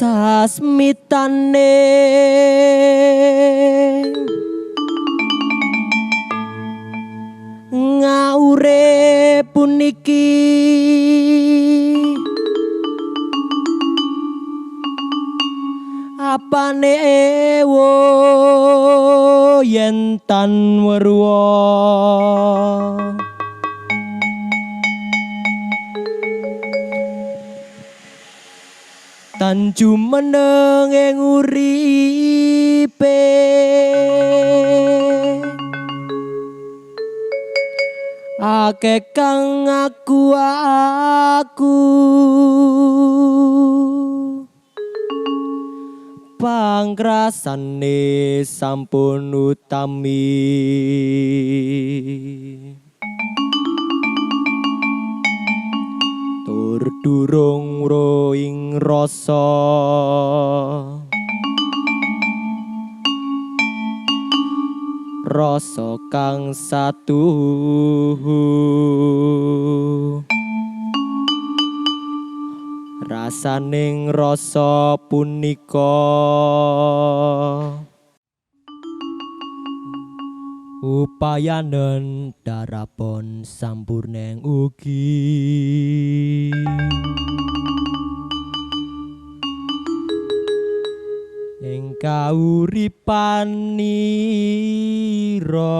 sasmitane ngaure puniki apane ewo yen tan weruwa tan jumeneng ing uripe akeh kang aku panggrasane sampun utami tur durung roing rasa rasa kang satu rasaning rasa punika upayanen darapun sampurneng ugi ing kauripanira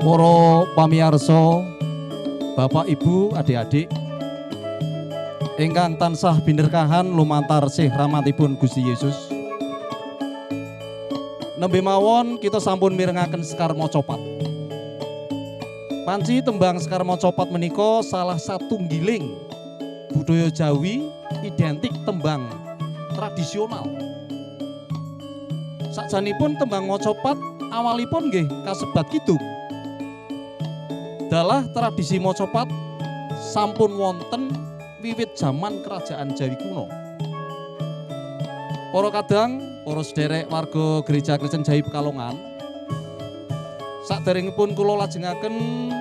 para pamiyarsa, Bapak Ibu, adik-adik ingkang tansah binerkahan lumantar sih rahmatipun Gusti Yesus. Nembe mawon kita sampun mirengaken Sekar Mocopat. Panci tembang Sekar Mocopat menika salah satunggiling budaya Jawi identik tembang tradisional. Sakjanipun tembang Mocopat awalipun nggih kasebat kidung. Dalah tradisi Mocopat sampun wonten wiwit zaman kerajaan Jawi kuno. Para kadang, para sederek warga Gereja Kristen Jawi Pekalongan, saderengipun kula lajengaken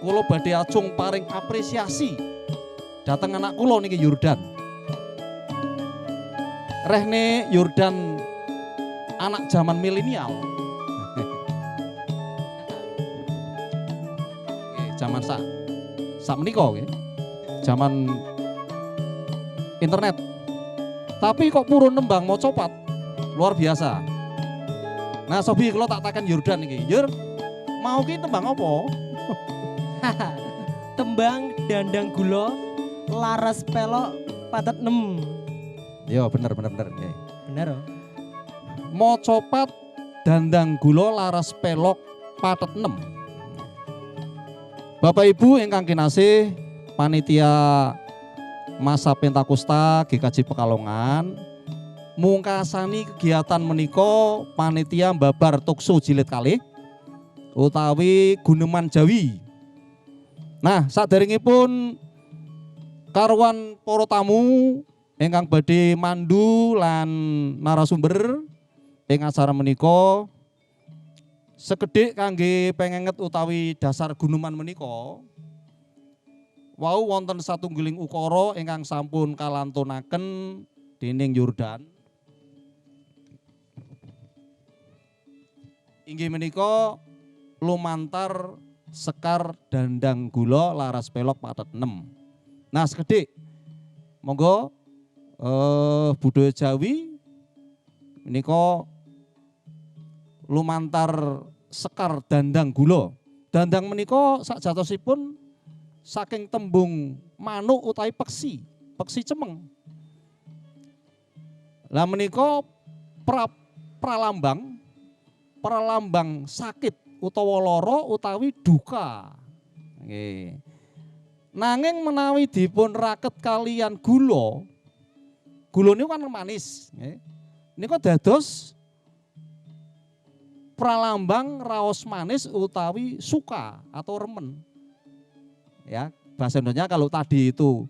kula badhe ajung paring apresiasi dhateng anak kula niki Yordan. Rehne Yordan anak zaman milenial. Zaman sak menika nggih. Zaman internet. Tapi kok purun nembang Mocopat. Luar biasa. Nah, sobi kula tak taken Yordan iki. Yur, mau ki tembang apa? tembang dandang gula laras pelok patet 6. Yo bener. Bener oh. Mocopat dandang gula laras pelok patet 6. Bapak Ibu ingkang kinasih, panitia masa Pentakosta GKJ Pekalongan mungkasani kegiatan menika panitia babar tukso jilid kalih utawi Guneman Jawi. Nah, saderengipun karuan para tamu ingkang badhe mandu lan narasumber ing acara menika sekedhik kangge pengenget utawi dasar guneman menika wau wonten satunggiling ukara ingkang sampun kalantunaken dening Yordan. Inggih menika lumantar Sekar Dandang Gula Laras Pelok patet 6. Nah, sekedhik monggo budaya Jawi menika lumantar Sekar Dandang Gula. Dandang menika sakjatosipun saking tembung manuk utawi peksi cemeng. Lah menika pralambang sakit utawa lara utawi duka. Nggih. Nanging menawi dipun raket kalian gula niku kan manis, nggih. Niku dados pralambang raos manis utawi suka atau remen. Ya, bahasa Indonesia kalau tadi itu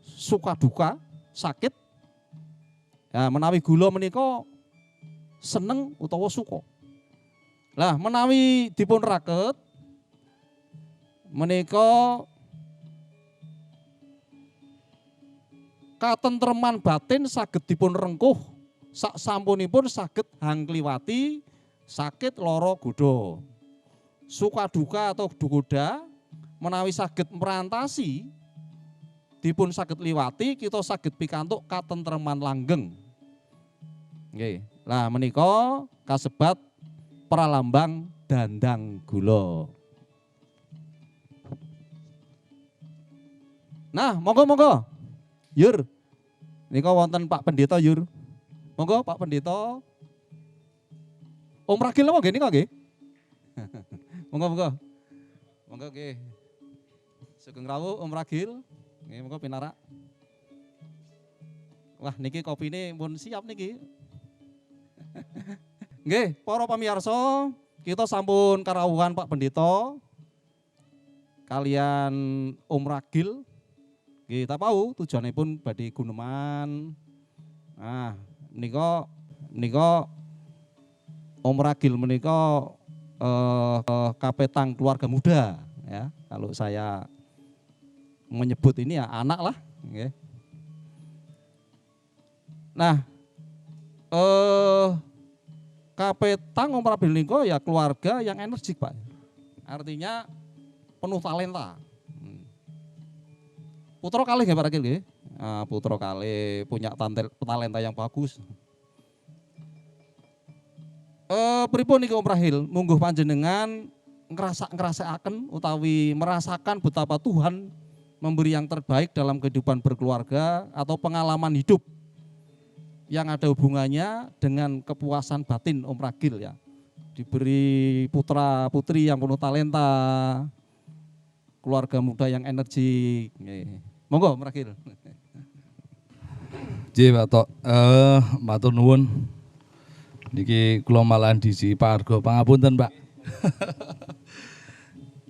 suka duka, sakit. Ya, menawi gula menika seneng utawa suka. Lah menawi dipun raket menika katentreman batin saged dipun rengkuh sak sampunipun saged hangkliwati sakit lara godha. Suka duka atau dukoda menawi saged merantasi dipun saged liwati kita saged pikantuk katentreman langgeng. Nggih. Lah menika kasebat pralambang dandang gula. Nah, monggo. Yur. Nika wonten Pak Pendeta Yur. Monggo Pak Pendeta. Om Ragil napa nggih nika nggih? Monggo. Monggo nggih. Sugeng rawuh Om Ragil. Nggih monggo pinarak. Wah niki kopine pun siap niki. Nggih, para pamirsa, kita sampun karawuhan Pak Pendeta kalian Om Ragil. Nggih, ta pau tujuanipun badhe guneman. Nah, menika Om Ragil menika kapetang keluarga muda ya. Kalau saya menyebut ini ya anak lah, nggih. Nah, kapetang Om Ragil niku ya keluarga yang energik Pak. Artinya penuh talenta. Putra kalih nggih Pak Ragil nggih. Putra kalih punya talenta yang bagus. Pripun niki Om Ragil mungguh panjenengan ngrasakaken utawi merasakan betapa Tuhan memberi yang terbaik dalam kehidupan berkeluarga atau pengalaman hidup yang ada hubungannya dengan kepuasan batin Om Ragil ya. Diberi putra putri yang penuh talenta, keluarga muda yang energik. Monggo Om Ragil. Nggih Pak Tok, matur nuwun. Niki kula malahan disi Pak Argo, pangapunten Pak.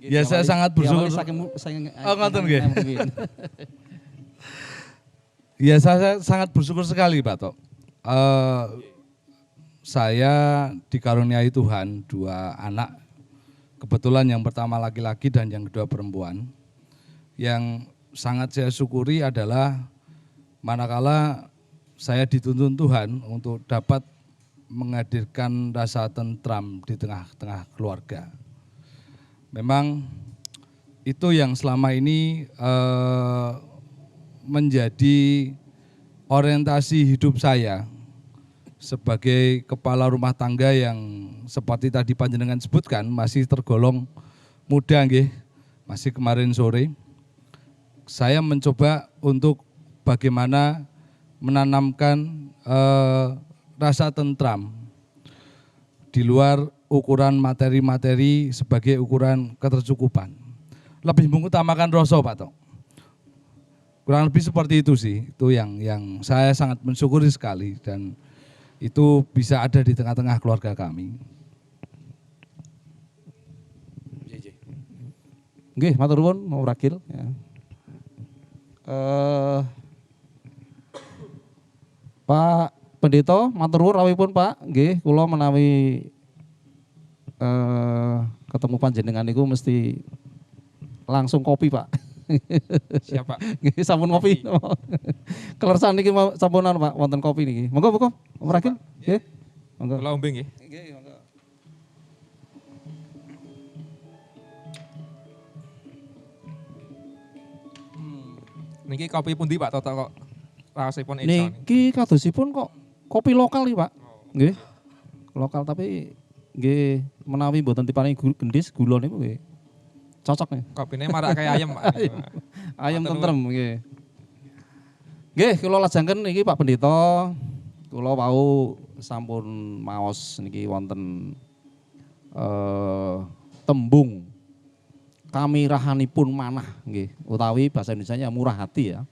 Ya saya sangat bersyukur. Oh ngoten nggih. Ya saya sangat bersyukur sekali Pak Tok. Saya dikaruniai Tuhan 2 anak, kebetulan yang pertama laki-laki dan yang kedua perempuan. Yang sangat saya syukuri adalah manakala saya dituntun Tuhan untuk dapat menghadirkan rasa tentram di tengah-tengah keluarga. Memang itu yang selama ini menjadi orientasi hidup saya sebagai kepala rumah tangga yang seperti tadi panjenengan sebutkan masih tergolong muda nggih, masih kemarin sore. Saya mencoba untuk bagaimana menanamkan rasa tentram di luar ukuran materi-materi sebagai ukuran ketercukupan. Lebih mengutamakan rasa Pak Tok. Kurang lebih seperti itu sih, itu yang saya sangat mensyukuri sekali dan itu bisa ada di tengah-tengah keluarga kami. Nggih, matur nuwun Om Ragil ya. Pak Pendeta, matur nuwun rawuhipun Pak. Nggih, kula menawi ketemu panjenengan niku mesti langsung kopi Pak. Siap Pak. Nggih sampun ngopi. Kelersan niki sampunan Pak wonten kopi niki. Monggo Om Ragil. Nggih. Monggo. Kula ombe nggih. Nggih, monggo. Niki kopi pundi Pak Toto kok raosipun Epson? Niki kadosipun kok kopi lokal iki Pak. Nggih. Lokal tapi nggih menawi mboten diparingi gendis gula niku nggih. Cocok nih. Kopine marak kayak ayam Pak. Ayam tentrem nggih. Nggih, kula lajengken niki Pak Pendeta. Kula wau sampun maos niki wonten tembung kamirahanipun manah nggih, utawi bahasa Indonesianya murah hati ya.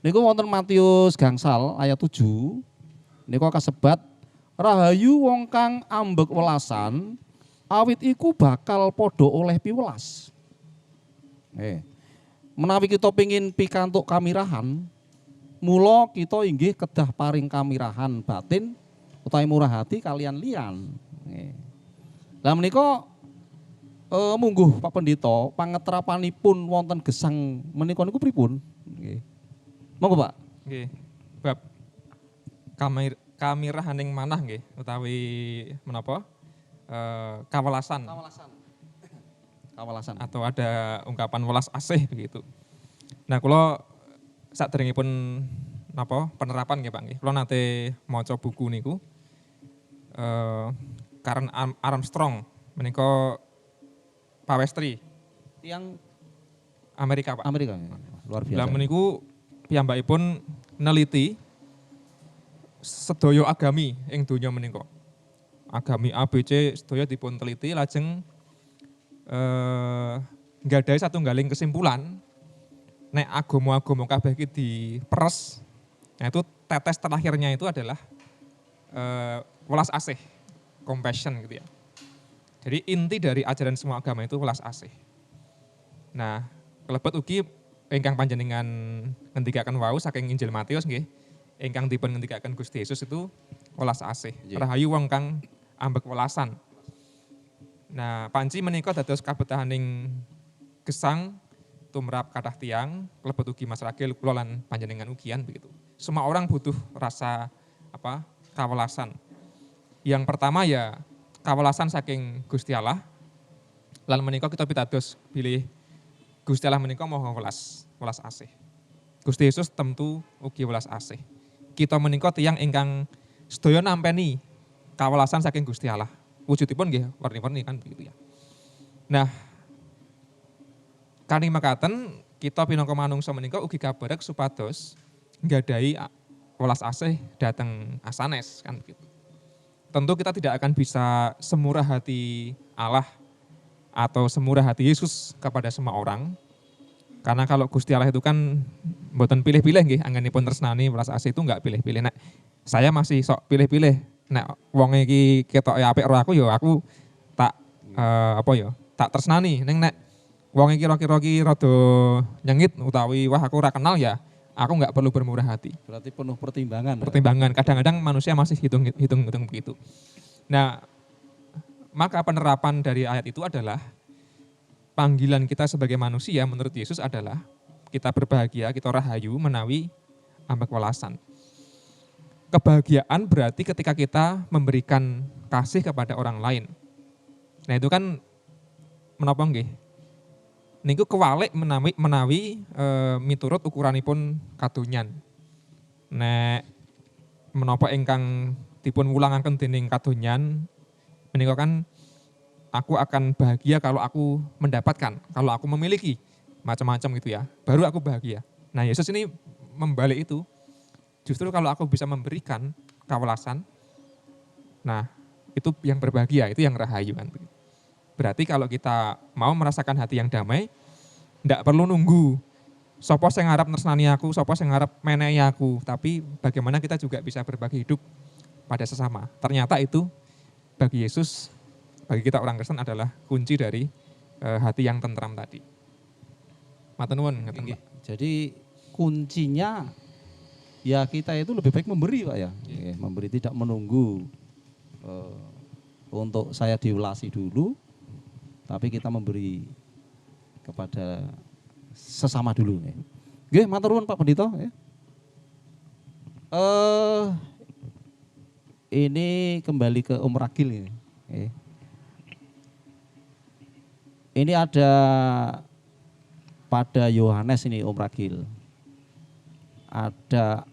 Niku wonten Matius gangsal ayat 7. Niku kasebat Rahayu wong kang ambek welasan, awit iku bakal podo oleh piwelas. Menawi kita pengin pikantuk kamirahan, mula kita inggih kedah paring kamirahan batin utawi murah hati kalian liyan. Lah menika mungguh Pak Pendeta, pangetrapanipun wonten gesang menika niku pripun? Nggih. Monggo Pak. Nggih. Bab kamirahaning manah nggih utawi menapa? Kawelasan. Kawelasan. Atau ada ungkapan welas asih begitu. Nah, kula saderengipun napa penerapan nggih Pak nggih. Kula nate maca buku niku Karen Armstrong menika pawestri Tiang Amerika Pak. Amerika. Luar biasa. Lah meniku piyambakipun neliti sedaya agami ing donya menika. Agami ABC sedaya dipun teliti lajeng nggadahi satunggaling kesimpulan nek agama-agama kabeh iki diperes. Nah itu tetes terakhirnya itu adalah welas asih, compassion gitu ya. Jadi inti dari ajaran semua agama itu welas asih. Nah, kelebet ugi ingkang panjenengan ngendikaken wau saking Injil Matius nggih, ingkang dipun ngendikaken Gusti Yesus itu welas asih. Rahayu wong kang ambek welasan. Nah, panci menika dados kabetahaning gesang tumrap kathah tiyang, kelebet ugi Mas Ragil kula lan panjenengan ugian begitu. Semua orang butuh rasa kawelasan. Yang pertama ya kawelasan saking Gusti Allah. Lan menika kita pitados bilih Gusti Allah menika maha welas asih. Gusti Yesus tentu ugi welas asih. Kita menika tiyang ingkang sedaya nampeni kawelasan saking Gusti Allah. Wujudipun nggih warni-warni kan begitu ya. Nah, kani makaten kita pinangka manungsa menika ugi kabarek supados nggadahi welas asih dhateng asanes kan begitu. Tentu kita tidak akan bisa semurah hati Allah atau semurah hati Yesus kepada semua orang. Karena kalau Gusti Allah itu kan mboten pilih-pilih nggih, anggenipun tresnani welas asih itu enggak pilih-pilih. Nek saya masih sok pilih-pilih. Nek wong iki ketoke apik karo aku ya aku tak tak tresnani. Nek wong iki kira-kira ki rada nyengit utawi wah aku ora kenal ya, aku enggak perlu bermurah hati. Berarti penuh pertimbangan. Pertimbangan. Kadang-kadang manusia masih hitung begitu. Nah, maka penerapan dari ayat itu adalah panggilan kita sebagai manusia menurut Yesus adalah kita berbahagia, kita rahayu menawi ambek welasan. Kebahagiaan berarti ketika kita memberikan kasih kepada orang lain. Nah itu kan menapa nggih? Niku kewalik menawi miturut ukuranipun kadonyan. Nek menapa ingkang dipun wulangaken dening kadonyan menika kan aku akan bahagia kalau aku mendapatkan, kalau aku memiliki macam-macam gitu ya. Baru aku bahagia. Nah, Yesus ini membalik itu. Justru kalau aku bisa memberikan kawelasan, nah itu yang berbahagia, itu yang rahayu kan. Berarti kalau kita mau merasakan hati yang damai, ndak perlu nunggu sapa sing ngarep tresnani aku, sapa sing ngarep menehi aku, tapi bagaimana kita juga bisa berbagi hidup pada sesama. Ternyata itu bagi Yesus, bagi kita orang Kristen adalah kunci dari hati yang tentram tadi. Matur nuwun ngeten Pak. Jadi kuncinya ya kita itu lebih baik memberi Pak ya. Memberi tidak menunggu untuk saya diulasi dulu, tapi kita memberi kepada sesama dulu. Nggih, matur nuwun Pak Pendeta. Ini kembali ke Om Ragil ini. Ini ada pada Yohanes ini Om Ragil. Ada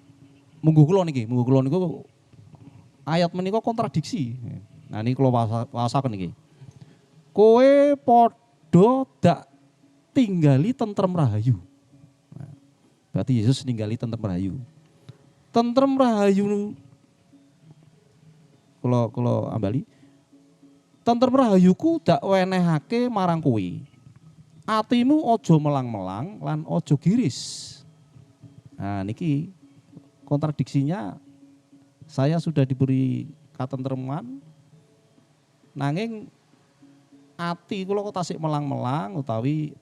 munggu kula niku ayat menika kontradiksi. Nah ini kula wasaken iki. Kowe padha dak tinggali tentrem rahayu. Nah, berarti Yesus ninggali tentrem rahayu. Tentrem rahayu kula ambali. Tentrem rahayuku dak wenehake marang kowe. Atimu ojo melang-melang lan ojo giris. Nah niki kontradiksinya saya sudah diberi katentreman nanging ati kula kok tasik melang-melang utawi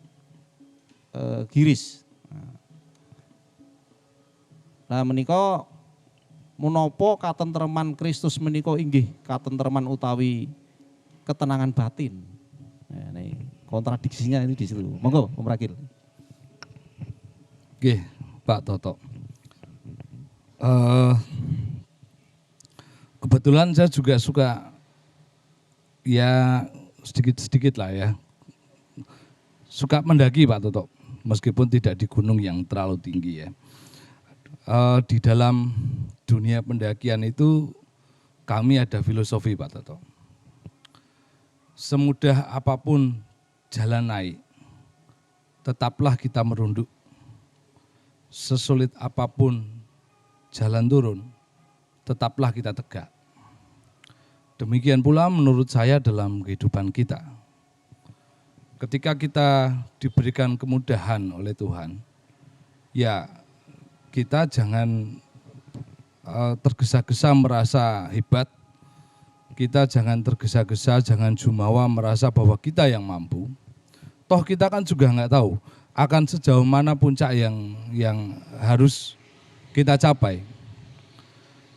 giris. Nah menika menapa katentreman Kristus menika inggih katentreman utawi ketenangan batin. Nah, ini kontradiksinya ini di situ. Monggo Om Rakil. Oke, Pak Toto. Kebetulan saya juga suka ya sedikit-sedikit lah ya. Suka mendaki Pak Toto, meskipun tidak di gunung yang terlalu tinggi ya. Di dalam dunia pendakian itu kami ada filosofi Pak Toto. Semudah apapun jalan naik, tetaplah kita merunduk. Sesulit apapun jalan turun, tetaplah kita tegak. Demikian pula menurut saya dalam kehidupan kita. Ketika kita diberikan kemudahan oleh Tuhan, ya kita jangan tergesa-gesa merasa hebat, kita jangan tergesa-gesa, jangan jumawa merasa bahwa kita yang mampu. Toh kita kan juga nggak tahu akan sejauh mana puncak yang harus kita capai.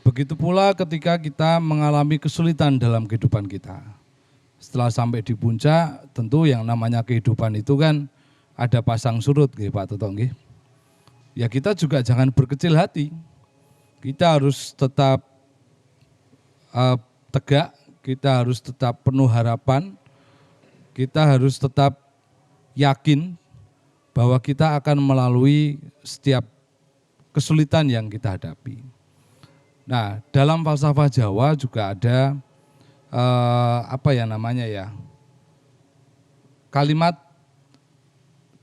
Begitu pula ketika kita mengalami kesulitan dalam kehidupan kita. Setelah sampai di puncak, tentu yang namanya kehidupan itu kan ada pasang surut, Pak Toto. Ya kita juga jangan berkecil hati. Kita harus tetap tegak, kita harus tetap penuh harapan, kita harus tetap yakin bahwa kita akan melalui setiap kesulitan yang kita hadapi. Nah, dalam falsafah Jawa juga ada kalimat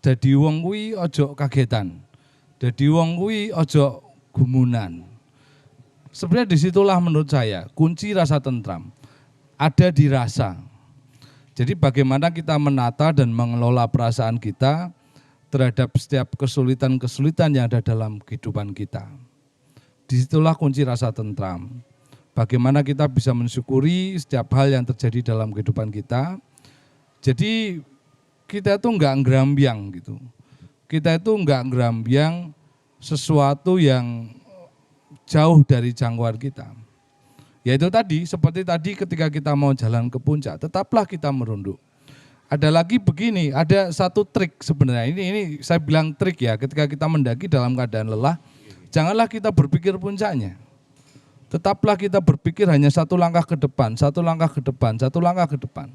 dadi wong kuwi ojo kagetan, dadi wong kuwi ojo gumunan. Sebenarnya disitulah menurut saya kunci rasa tentram, ada di rasa. Jadi bagaimana kita menata dan mengelola perasaan kita terhadap setiap kesulitan-kesulitan yang ada dalam kehidupan kita. Disitulah kunci rasa tentram. Bagaimana kita bisa mensyukuri setiap hal yang terjadi dalam kehidupan kita. Jadi kita itu enggak ngerambiang gitu. Kita itu enggak ngerambiang sesuatu yang jauh dari jangkauan kita. Yaitu tadi, seperti tadi ketika kita mau jalan ke puncak, tetaplah kita merunduk. Ada lagi begini, ada satu trik sebenarnya, ini saya bilang trik ya, ketika kita mendaki dalam keadaan lelah, janganlah kita berpikir puncaknya. Tetaplah kita berpikir hanya satu langkah ke depan, satu langkah ke depan, satu langkah ke depan.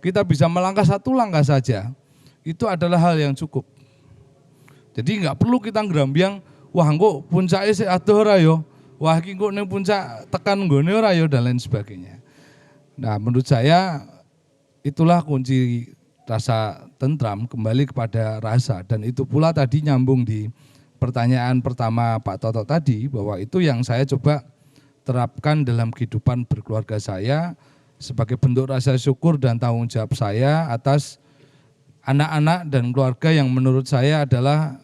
Kita bisa melangkah satu langkah saja, itu adalah hal yang cukup. Jadi enggak perlu kita ngerambiang, wah engko puncake sik adoh ora yo. Wah iki engko ning puncak tekan nggone ora yo dan lain sebagainya. Nah, menurut saya itulah kunci rasa tentram, kembali kepada rasa, dan itu pula tadi nyambung di pertanyaan pertama Pak Toto tadi, bahwa itu yang saya coba terapkan dalam kehidupan berkeluarga saya sebagai bentuk rasa syukur dan tanggung jawab saya atas anak-anak dan keluarga yang menurut saya adalah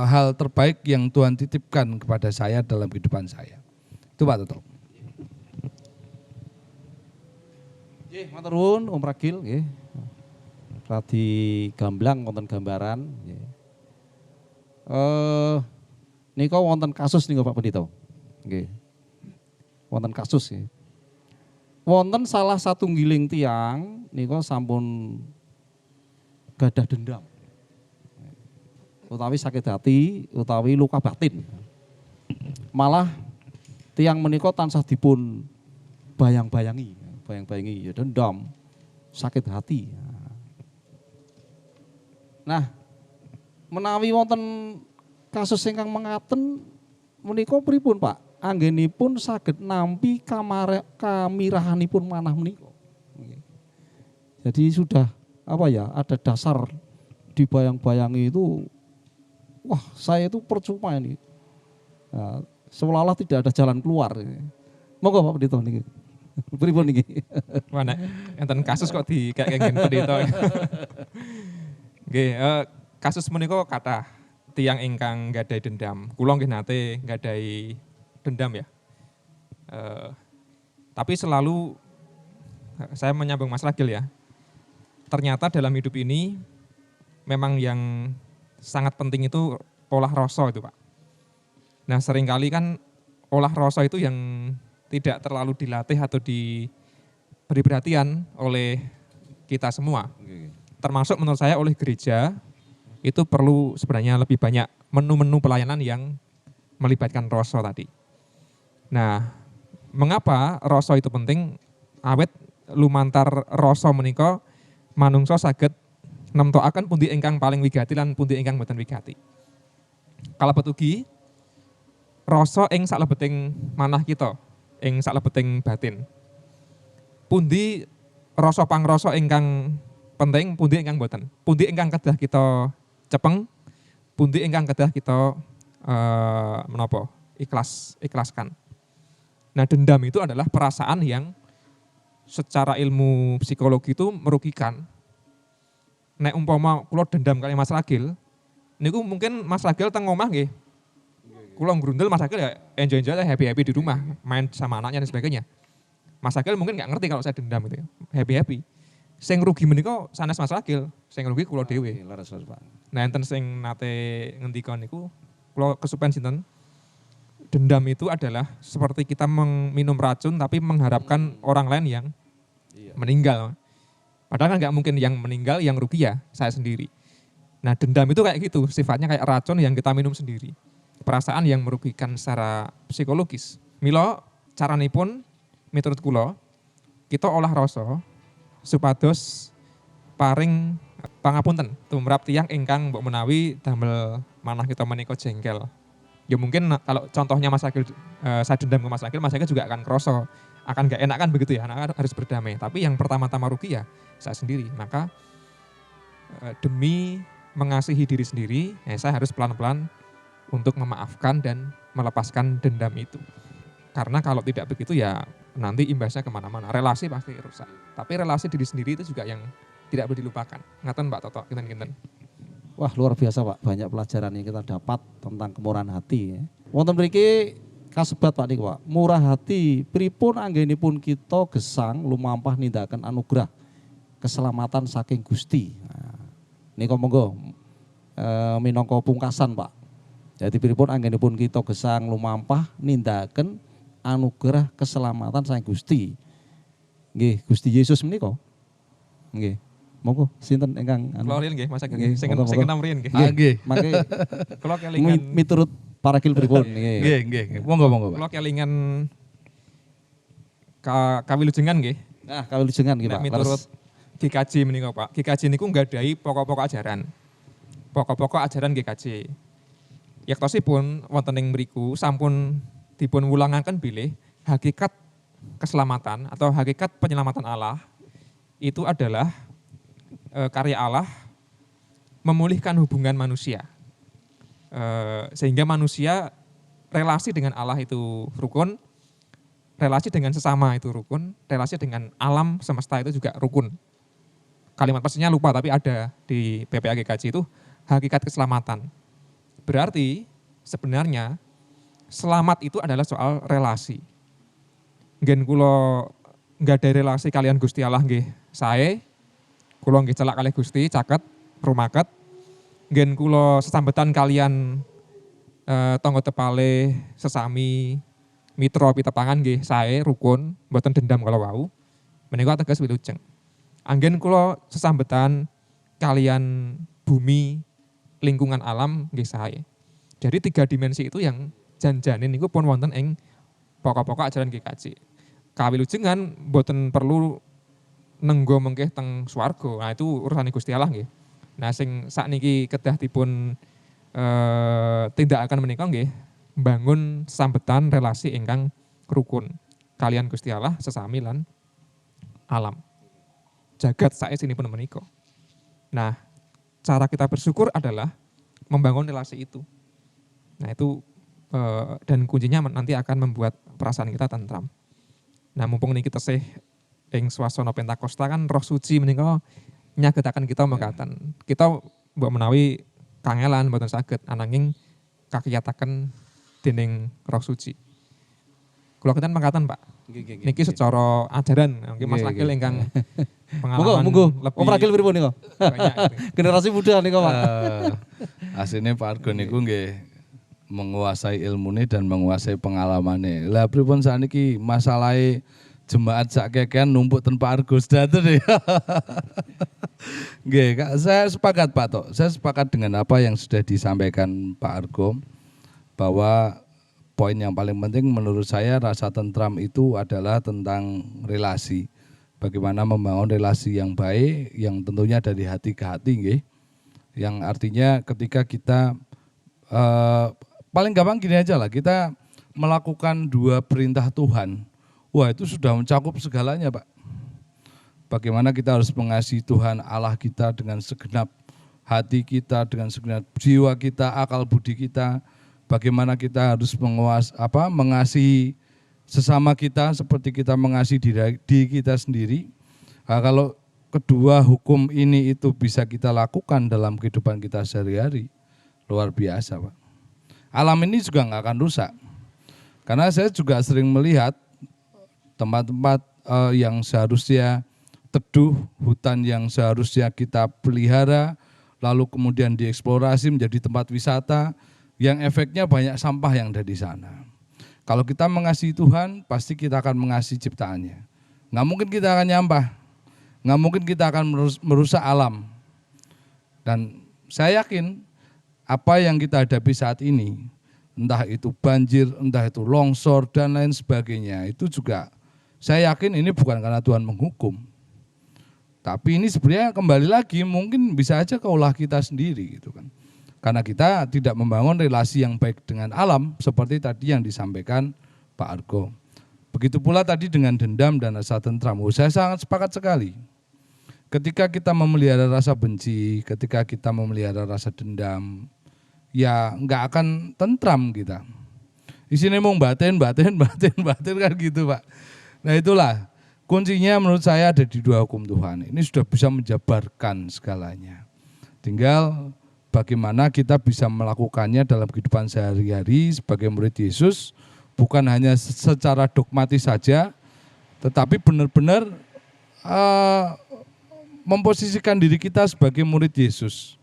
hal terbaik yang Tuhan titipkan kepada saya dalam kehidupan saya. Itu Pak Toto. Nggih, matur nuwun Om Ragil nggih. Radi gamblang wonten gambaran nggih. Nika wonten kasus niku Pak Pendito. Nggih. Wonten kasus nggih. Wonten salah satunggiling tiyang nika sampun gadah dendam. Utawi sakit hati, utawi luka batin. Malah tiyang menika tansah dipun bayang-bayangi ya dendam, sakit hati. Nah, menawi wonten kasus ingkang mengaten menika pripun Pak? Anggenipun saged nampi kamirahanipun manah menika. Jadi sudah ada dasar dibayang-bayangi itu, wah saya itu percuma ini. Nah, seolah-olah tidak ada jalan keluar. Monggo Pak Pendito niki. Pripun niki? Mana enten kasus kok dikengken Pendito. Nggih, kasus menika kathah tiyang ingkang nggadahi dendam. Kula nggih nate nggadahi dendam ya. Tapi selalu saya menyambung Mas Ragil ya. Ternyata dalam hidup ini memang yang sangat penting itu olah rasa itu Pak. Nah seringkali kan olah rasa itu yang tidak terlalu dilatih atau diberi perhatian oleh kita semua. Termasuk menurut saya oleh gereja itu perlu sebenarnya lebih banyak menu-menu pelayanan yang melibatkan rasa tadi. Nah mengapa rasa itu penting? Awet lumantar rasa menika manungsa saged nemtokaken pundi ingkang paling wigati lan pundi ingkang boten wigati. Kalebet ugi rasa ing saklebeting manah kita, ing saklebeting batin. Pundi rasa pangrasa ingkang penting, pundi ingkang boten. Pundi ingkang kedah kita cepeng, pundi ingkang kedah kita ikhlaskan. Nah, dendam itu adalah perasaan yang secara ilmu psikologi itu merugikan. Nek umpama kula dendam kali Mas Ragil, niku mungkin Mas Ragil teng omah nggih. Kula ngrundel Mas Ragil ya enjoy-enjoy happy-happy di rumah, main sama anaknya dan sebagainya. Mas Ragil mungkin nggak ngerti kalau saya dendam gitu ya, happy-happy. Sing rugi menika sanes Mas Ragil, sing rugi kula dhewe. Nah, enten sing nate ngendika niku kula kesupen sinten? Dendam itu adalah seperti kita minum racun tapi mengharapkan orang lain yang meninggal. Padahal kan nggak mungkin yang meninggal, yang rugi ya saya sendiri. Nah dendam itu kayak gitu, sifatnya kayak racun yang kita minum sendiri. Perasaan yang merugikan secara psikologis. Mila caranipun miturut kula, kita olah rasa supados paring pangapunten tumrap tiyang ingkang mbok menawi damel manah kita menika jengkel. Ya mungkin kalau contohnya Mas Ragil, saya dendam ke Mas Ragil juga akan kroso, akan gak enak kan begitu ya, anak harus berdamai. Tapi yang pertama-tama rugi ya saya sendiri. Maka demi mengasihi diri sendiri, saya harus pelan-pelan untuk memaafkan dan melepaskan dendam itu. Karena kalau tidak begitu ya nanti imbasnya kemana-mana, relasi pasti rusak. Tapi relasi diri sendiri itu juga yang tidak boleh dilupakan. Ngaten Mbak Toto, kinten-kinten. Wah luar biasa Pak, banyak pelajaran yang kita dapat tentang kemurahan hati. Wonten mriki kasebat Pak niku Pak, murah hati pripun anggenipun kita gesang lumampah nindakaken anugerah keselamatan saking Gusti. Nah, niku monggo minangka pungkasan Pak. Jadi pripun anggenipun kita gesang lumampah nindakaken anugerah keselamatan saking Gusti. Nggih, Gusti Yesus menika. Nggih. Monggo sinten ingkang Kula riyen nggih Mas Agil, Nggih, sing monggo, enam riyen nggih. Nggih. Mangke Kula kelingan miturut para kil pripun nggih. Nggih. Monggo Pak. kula kelingan kawilujengan nggih. Nah, kawilujengan nggih Nek Pak. miturut GKJ menika Pak. GKJ niku nggadahi pokok-pokok ajaran. Pokok-pokok ajaran GKJ. Yektosipun wonten ing mriku sampun dipun wulangaken bilih hakikat keselamatan atau hakikat penyelamatan Allah itu adalah karya Allah memulihkan hubungan manusia. Sehingga manusia relasi dengan Allah itu rukun, relasi dengan sesama itu rukun, relasi dengan alam semesta itu juga rukun. Kalimat pastinya lupa tapi ada di PPA GKJ itu hakikat keselamatan. Berarti sebenarnya selamat itu adalah soal relasi. Ngen kula nggak ada relasi kalian Gusti Allah nggih sae, kula nggih celak kalih Gusti caket rumaket. Ngen kula sesambetan kalian tangga tepale sesami mitra pitepangan nggih sae rukun, mboten dendam kalau wau. Menika teges wilujeng. Anggen kula sesambetan kalian bumi lingkungan alam nggih sae. Jadi 3 dimensi itu yang janjane niku pun wonten ing pokok-pokok ajaran GKJ. Kawilujengan mboten perlu nenggo mengke teng swarga. Nah itu urusane Gusti Allah nggih. Nah sing sakniki kedah dipun tindakaken menika nggih mbangun sambetan relasi ingkang rukun kalian Gusti Allah sesami lan alam. Jagat saesinipun menika. Nah, cara kita bersyukur adalah membangun relasi itu. Nah itu dan kuncinya nanti akan membuat perasaan kita tentram. Nah mumpung niki tesih ing swasana Pentakosta kan Roh Suci menika nyagetaken kita mekaten. Kita mbok menawi kangelan mboten saged ananging kakiyataken dening Roh Suci. kula kinten mangkatan Pak. Niki secara ajaran, mungkin Mas Ragil ingkang pengalaman Monggo, lebih Om Ragil pripun niku? banyak. Gitu. Generasi muda niku, Pak. Aslinya Pak Argo niku nggih menguasai ilmune dan menguasai pengalamane. Lah pripun sakniki masalahe jemaat sak kekean numpuk ten Pak Argo sedaten ya. Nggih, Kak, saya sepakat Pak Tok. Saya sepakat dengan apa yang sudah disampaikan Pak Argo bahwa poin yang paling penting menurut saya rasa tentram itu adalah tentang relasi. Bagaimana membangun relasi yang baik, yang tentunya dari hati ke hati, nggih. Yang artinya ketika kita paling gampang gini aja lah, kita melakukan 2 perintah Tuhan. Wah, itu sudah mencakup segalanya, Pak. Bagaimana kita harus mengasihi Tuhan Allah kita dengan segenap hati kita, dengan segenap jiwa kita, akal budi kita. Bagaimana kita harus mengasihi sesama kita seperti kita mengasihi diri kita sendiri. Nah, kalau kedua hukum ini itu bisa kita lakukan dalam kehidupan kita sehari-hari, luar biasa Pak. Alam ini juga nggak akan rusak. Karena saya juga sering melihat tempat-tempat yang seharusnya teduh, hutan yang seharusnya kita pelihara, lalu kemudian dieksplorasi menjadi tempat wisata, yang efeknya banyak sampah yang ada di sana. Kalau kita mengasihi Tuhan, pasti kita akan mengasihi ciptaannya. Nggak mungkin kita akan nyampah, nggak mungkin kita akan merusak alam. Dan saya yakin apa yang kita hadapi saat ini, entah itu banjir, entah itu longsor, dan lain sebagainya, itu juga saya yakin ini bukan karena Tuhan menghukum. Tapi ini sebenarnya kembali lagi mungkin bisa aja ke ulah kita sendiri gitu kan. Karena kita tidak membangun relasi yang baik dengan alam seperti tadi yang disampaikan Pak Argo. Begitu pula tadi dengan dendam dan rasa tentram. Saya sangat sepakat sekali. Ketika kita memelihara rasa benci, ketika kita memelihara rasa dendam, ya nggak akan tentram kita. Di sini mau batin kan gitu Pak. Nah itulah kuncinya menurut saya ada di 2 hukum Tuhan. Ini sudah bisa menjabarkan segalanya. Tinggal bagaimana kita bisa melakukannya dalam kehidupan sehari-hari sebagai murid Yesus, bukan hanya secara dogmatis saja, tetapi benar-benar memposisikan diri kita sebagai murid Yesus.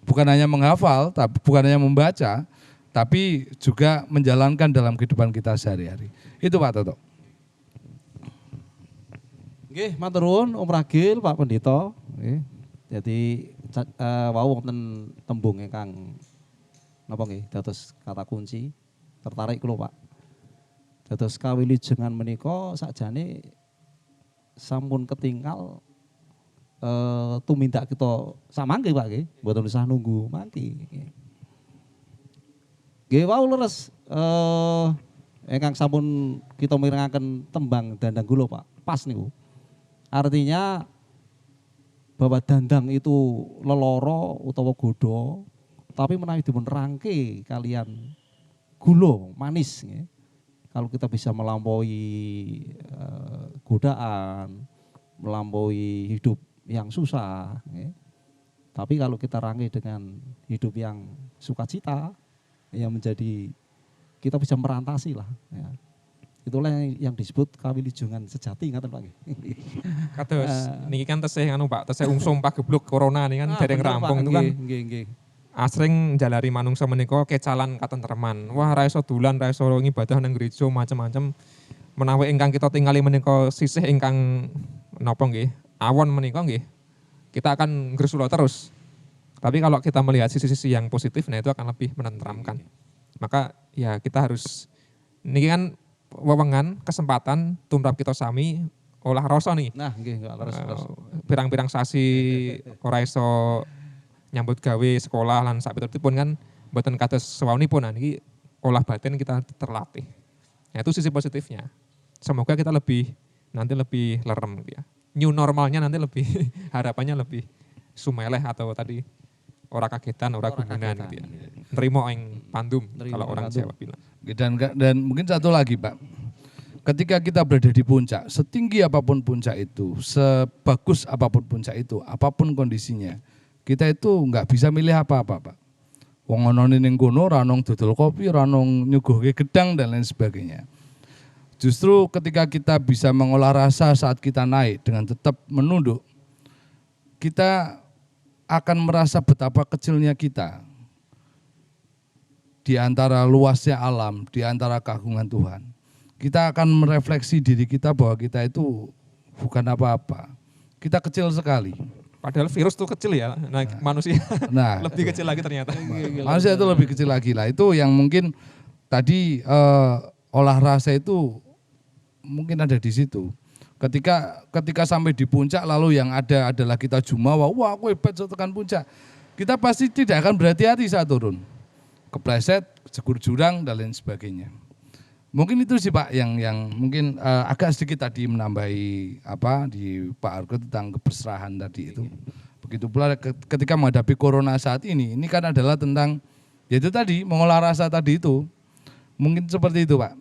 Bukan hanya menghafal, bukan hanya membaca, tapi juga menjalankan dalam kehidupan kita sehari-hari. Itu Pak Toto. Nggih, matur nuwun Om Ragil, Pak Pendeta. Nggih. Jadi wau wonten tembung ingkang napa nggih dados kata kunci tertarik kula Pak. Dados kawilujengan menika sakjane sampun ketinggal tumindak kita samangke Pak nggih, mboten usah nunggu mangke. Nggih wau leres ingkang sampun kita mirengaken tembang Dandang Gula Pak. Pas niku. Artinya bahwa dandang itu leloro utawa godo, tapi menawi dimenerangke kalian gula manis. Ya. Kalau kita bisa melampaui godaan, melampaui hidup yang susah, ya. Tapi kalau kita rangkai dengan hidup yang sukacita, yang menjadi kita bisa merantasi lah. Ya. Itulah yang disebut kawilujengan sejati ngaten Pak. Kados niki kan tesih anu Pak, tesih ungsum pagebluk corona nih kan dereng rampung itu kan. Nggih. Asring jalari manungsa menika kecalan katentreman. Wah ra iso dolan, ra iso ngibadah nang gereja macam-macam. Menawi ingkang kita tingali menika sisih ingkang napa nggih? Awon menika nggih. Kita akan gresula terus. Tapi kalau kita melihat sisi-sisi yang positif, nah itu akan lebih menenteramkan. Maka ya kita harus niki kan wewengan kesempatan tumrap kita sami olah rasa nih. Nah, nggih leres. Pirang-pirang sasi ora iso nyambut gawe sekolah lan sak pitutipun kan mboten kados sewaunipun. Nah niki olah batin kita terlatih. Nah itu sisi positifnya. Semoga kita nanti lebih lerem gitu ya. New normalnya nanti lebih harapannya lebih sumeleh atau tadi ora kagetan, ora gumunan gitu ya. Nerimo ing pandum kalau orang Jawa bilang. Dan mungkin satu lagi Pak, ketika kita berada di puncak, setinggi apapun puncak itu, sebagus apapun puncak itu, apapun kondisinya, kita itu nggak bisa milih apa-apa Pak. Wong ono ning kono ra nong dodol kopi, ra nong nyuguhke gedang dan lain sebagainya. Justru ketika kita bisa mengolah rasa saat kita naik dengan tetap menunduk, kita akan merasa betapa kecilnya kita di antara luasnya alam, di antara keagungan Tuhan. Kita akan merefleksi diri kita bahwa kita itu bukan apa-apa. Kita kecil sekali. Padahal virus tuh kecil ya, nah, manusia Nah, lebih kecil lagi ternyata. manusia itu lebih kecil lagi lah. Itu yang mungkin tadi olah rasa itu mungkin ada di situ. Ketika sampai di puncak lalu yang ada adalah kita jumawa, wah aku hebat saya tekan puncak. Kita pasti tidak akan berhati-hati saat turun. Kepleset, jegur jurang dan lain sebagainya. Mungkin itu sih Pak yang mungkin agak sedikit tadi menambahi apa di Pak Argo tentang keberserahan tadi itu. Begitu pula ketika menghadapi corona saat ini kan adalah tentang yaitu tadi mengolah rasa tadi itu. Mungkin seperti itu Pak.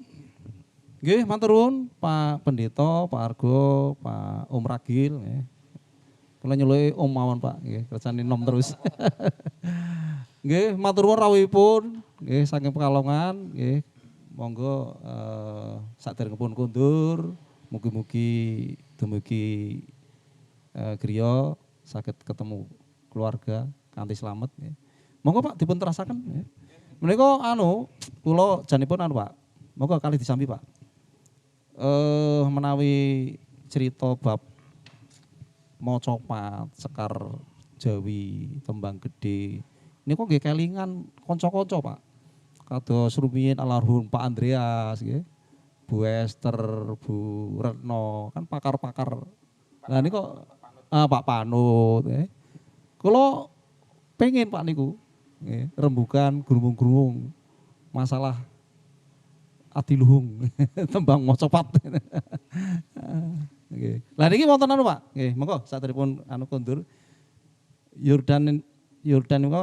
Nggih, matur nuwun Pak Pendeta, Pak Argo, Pak Om Ragil nggih. Kula nyuluki Om mawon Pak, nggih, kersane nom terus. Nggih, matur nuwun rawuhipun nggih saking Pekalongan nggih. Monggo saderengipun kundur, mugi-mugi dumugi griya saged ketemu keluarga kanthi slamet nggih. Monggo Pak dipun terasaken nggih. Menika kula janipun Pak. Monggo kali disambi Pak. Menawi cerita bab maca pat, sekar Jawi, tembang gede. Niku nggih kelingan kanca-kanca Pak. Kados rumiyin almarhum Pak Andreas nggih. Bu Esther, Bu Retno, kan pakar-pakar. Nah niku Pak Panut nggih. Kula pengen Pak niku nggih, rembugan grumung-grumung masalah adiluhung tembang maca pat. Nggih. Lah niki wonten Pak. Nggih, monggo saderengipun kondur. Yordan niku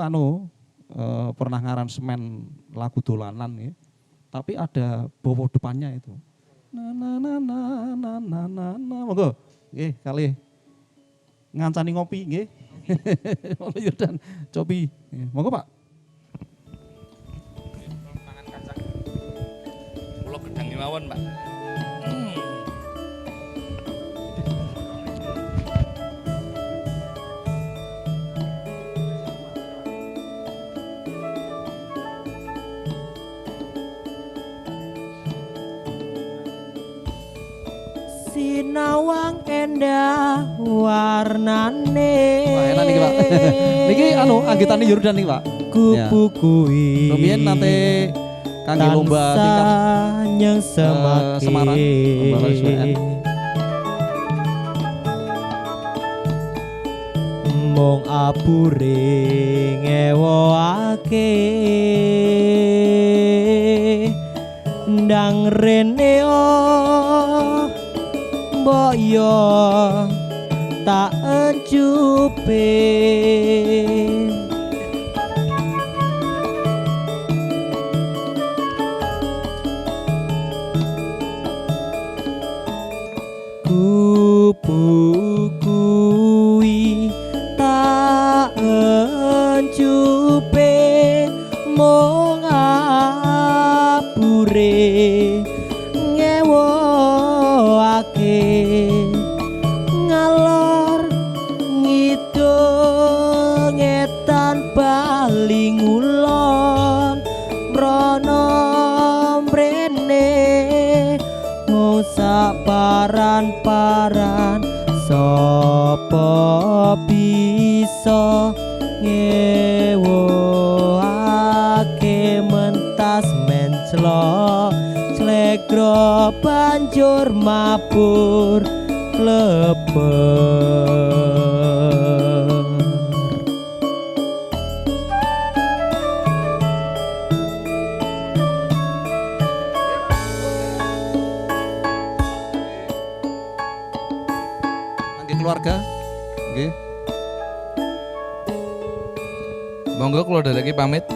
pernah ngaransemen lagu dolanan ya. Tapi ada bowo depannya itu. Na na na na na na na na. Monggo nggih kalih ngancani ngopi nggih. Monggo Yordan cobi. Monggo Pak. Kula gedang mawon Pak. Sinawang endah warnane. Wah, enak niki Pak. Niki anggitane Yordan niki Pak. Kupu kuwi. Rumiyin nate kangge lomba tingkat yang semakin Semarang, lomba KSWN. mung abure ngewoake ndang rene mbok yo tak encupe. Kupu kuwi tak encupe mung abure ngewoake ngalor ngidul ngetan bali ngulon mrono mrene mung saparan-paran sapa bisa ngewoake mentas menclok clegro banjur mabur kleber. Keluarga nggih. Monggo kula dhereke pamit.